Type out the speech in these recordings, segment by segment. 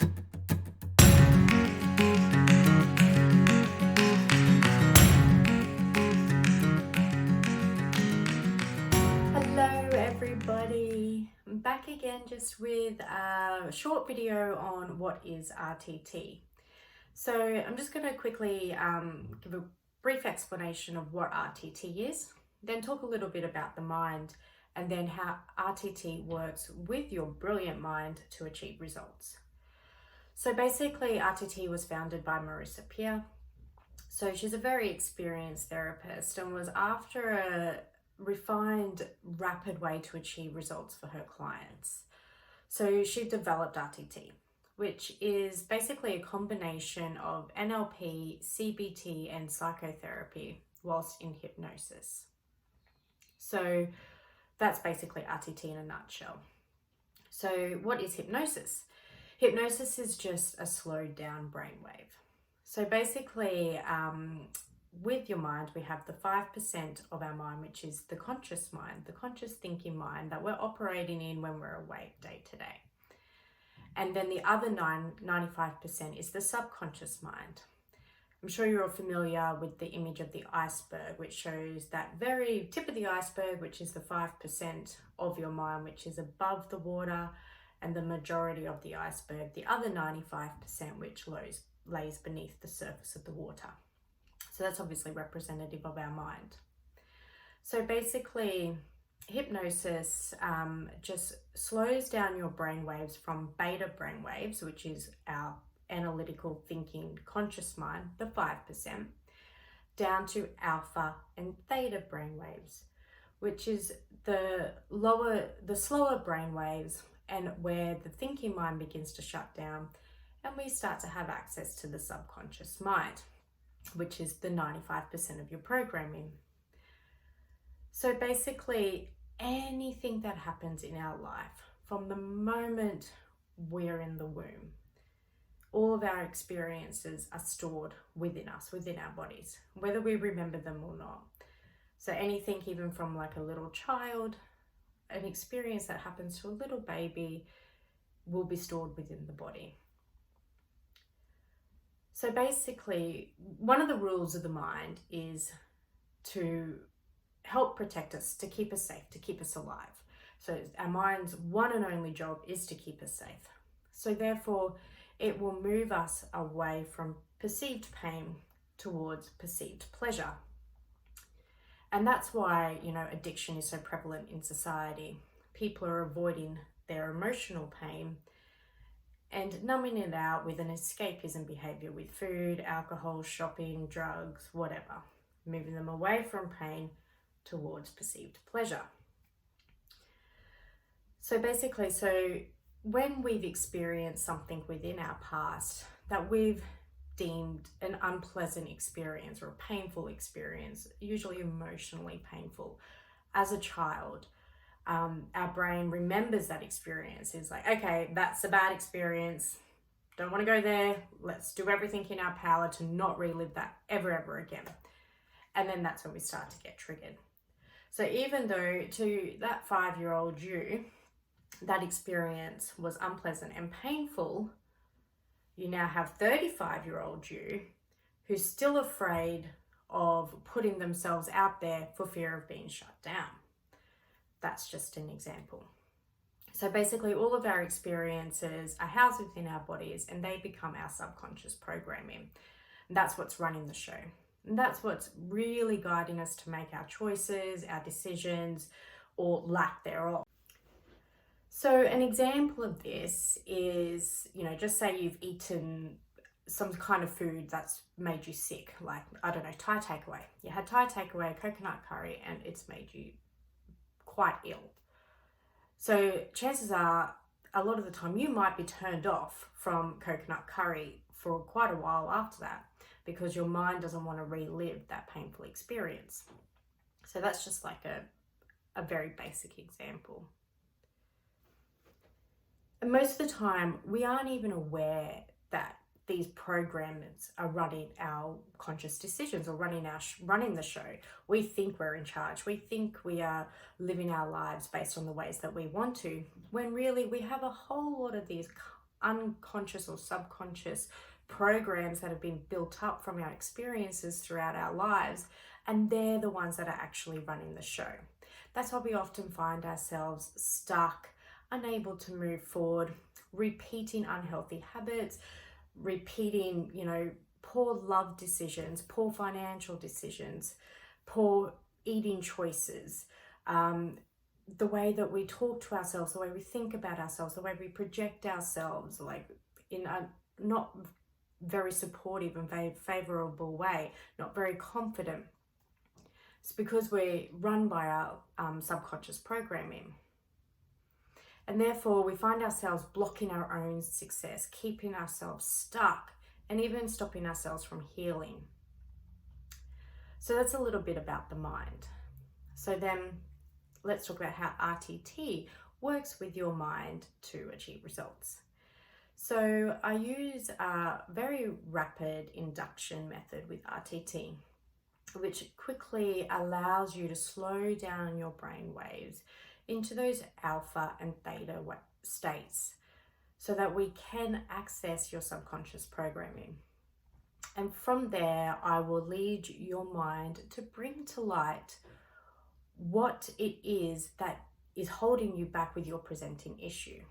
Hello everybody, I'm back again just with a short video on what is RTT. So I'm just going to quickly give a brief explanation of what RTT is, then talk a little bit about the mind and then how RTT works with your brilliant mind to achieve results. So basically RTT was founded by Marissa Peer. So she's a very experienced therapist and was after a refined, rapid way to achieve results for her clients. So she developed RTT, which is basically a combination of NLP, CBT, and psychotherapy whilst in hypnosis. So that's basically RTT in a nutshell. So what is hypnosis? Hypnosis is just a slowed down brainwave. So basically, with your mind, we have the 5% of our mind, which is the conscious mind, the conscious thinking mind that we're operating in when we're awake day to day. And then the other 95% is the subconscious mind. I'm sure you're all familiar with the image of the iceberg, which shows that very tip of the iceberg, which is the 5% of your mind, which is above the water, and the majority of the iceberg, the other 95%, which lays beneath the surface of the water. So that's obviously representative of our mind. So basically, hypnosis just slows down your brain waves from beta brain waves, which is our analytical thinking conscious mind, the 5%, down to alpha and theta brain waves, which is the slower brain waves, and where the thinking mind begins to shut down and we start to have access to the subconscious mind, which is the 95% of your programming. So basically, anything that happens in our life from the moment we're in the womb, all of our experiences are stored within us, within our bodies, whether we remember them or not. So anything even from like a little child, an experience that happens to a little baby will be stored within the body. So basically, one of the rules of the mind is to help protect us, to keep us safe, to keep us alive. So our mind's one and only job is to keep us safe. So therefore, it will move us away from perceived pain towards perceived pleasure. And that's why, addiction is so prevalent in society. People are avoiding their emotional pain and numbing it out with an escapism behavior with food, alcohol, shopping, drugs, whatever, moving them away from pain towards perceived pleasure. So basically, when we've experienced something within our past that we've deemed an unpleasant experience or a painful experience, usually emotionally painful, as a child, our brain remembers that experience. It's like, okay, that's a bad experience, don't want to go there, let's do everything in our power to not relive that ever again. And then that's when we start to get triggered. So even though to that 5-year-old you, that experience was unpleasant and painful, you now have 35-year-old you who's still afraid of putting themselves out there for fear of being shut down. That's just an example. So basically, all of our experiences are housed within our bodies and they become our subconscious programming. And that's what's running the show. And that's what's really guiding us to make our choices, our decisions, or lack thereof. So an example of this is, just say you've eaten some kind of food that's made you sick, like, I don't know, Thai takeaway. You had Thai takeaway, coconut curry, and it's made you quite ill. So chances are, a lot of the time, you might be turned off from coconut curry for quite a while after that, because your mind doesn't want to relive that painful experience. So that's just like a very basic example. And most of the time, we aren't even aware that these programs are running our conscious decisions or running the show. We think we're in charge. We think we are living our lives based on the ways that we want to, when really we have a whole lot of these unconscious or subconscious programs that have been built up from our experiences throughout our lives, and they're the ones that are actually running the show. That's why we often find ourselves stuck, unable to move forward, repeating unhealthy habits, repeating, poor love decisions, poor financial decisions, poor eating choices, the way that we talk to ourselves, the way we think about ourselves, the way we project ourselves, like in a not very supportive and very favorable way, not very confident. It's because we're run by our subconscious programming. And therefore, we find ourselves blocking our own success, keeping ourselves stuck, and even stopping ourselves from healing. So that's a little bit about the mind. So then let's talk about how RTT works with your mind to achieve results. So I use a very rapid induction method with RTT, which quickly allows you to slow down your brain waves into those alpha and theta states so that we can access your subconscious programming. And from there, I will lead your mind to bring to light what it is that is holding you back with your presenting issue.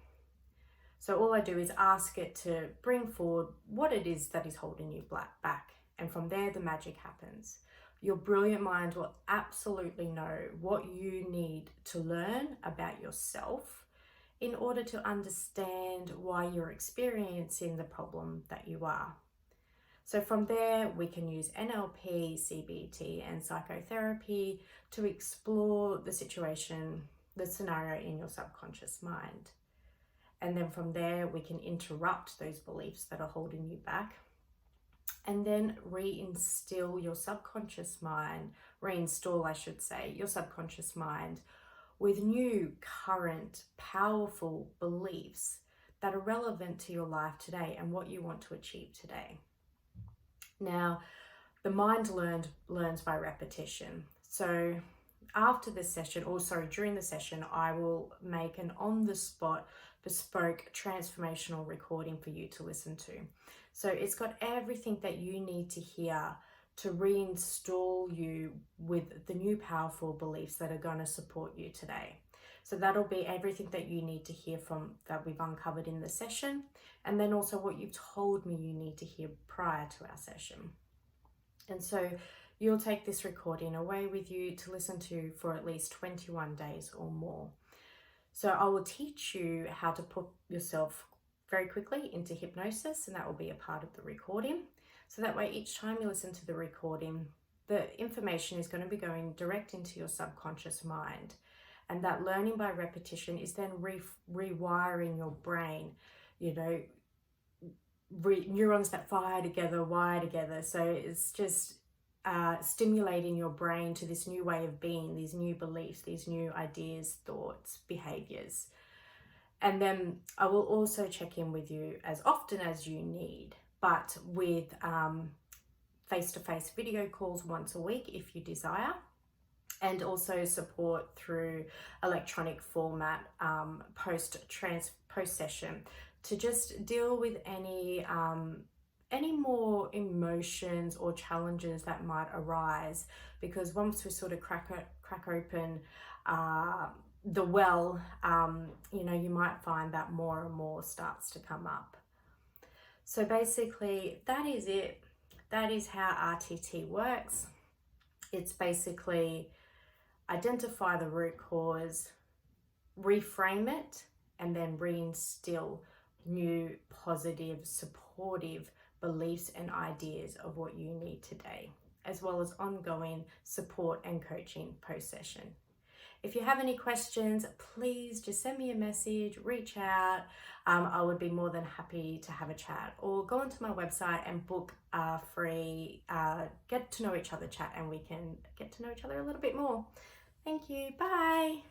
So all I do is ask it to bring forward what it is that is holding you back. And from there, the magic happens. Your brilliant mind will absolutely know what you need to learn about yourself in order to understand why you're experiencing the problem that you are. So from there, we can use NLP, CBT, and psychotherapy to explore the situation, the scenario in your subconscious mind. And then from there, we can interrupt those beliefs that are holding you back, and then reinstall your subconscious mind, your subconscious mind with new, current, powerful beliefs that are relevant to your life today and what you want to achieve today. Now, the mind learns by repetition. So after this session, during the session, I will make an on-the-spot bespoke transformational recording for you to listen to. So it's got everything that you need to hear to reinstall you with the new powerful beliefs that are going to support you today. So that'll be everything that you need to hear from that we've uncovered in the session, and then also what you've told me you need to hear prior to our session. And so you'll take this recording away with you to listen to for at least 21 days or more. So I will teach you how to put yourself very quickly into hypnosis, and that will be a part of the recording. So that way, each time you listen to the recording, the information is going to be going direct into your subconscious mind. And that learning by repetition is then rewiring your brain, neurons that fire together, wire together. So it's just stimulating your brain to this new way of being, these new beliefs, these new ideas, thoughts, behaviors. And then I will also check in with you as often as you need, but with face-to-face video calls once a week if you desire, and also support through electronic format post-session to just deal with any more emotions or challenges that might arise, because once we sort of crack open the well, you might find that more and more starts to come up. So basically, that is it. That is how RTT works. It's basically identify the root cause, reframe it, and then reinstill new, positive, supportive beliefs and ideas of what you need today, as well as ongoing support and coaching post-session. If you have any questions, please just send me a message, reach out. I would be more than happy to have a chat, or go onto my website and book a free get to know each other chat, and we can get to know each other a little bit more. Thank you. Bye.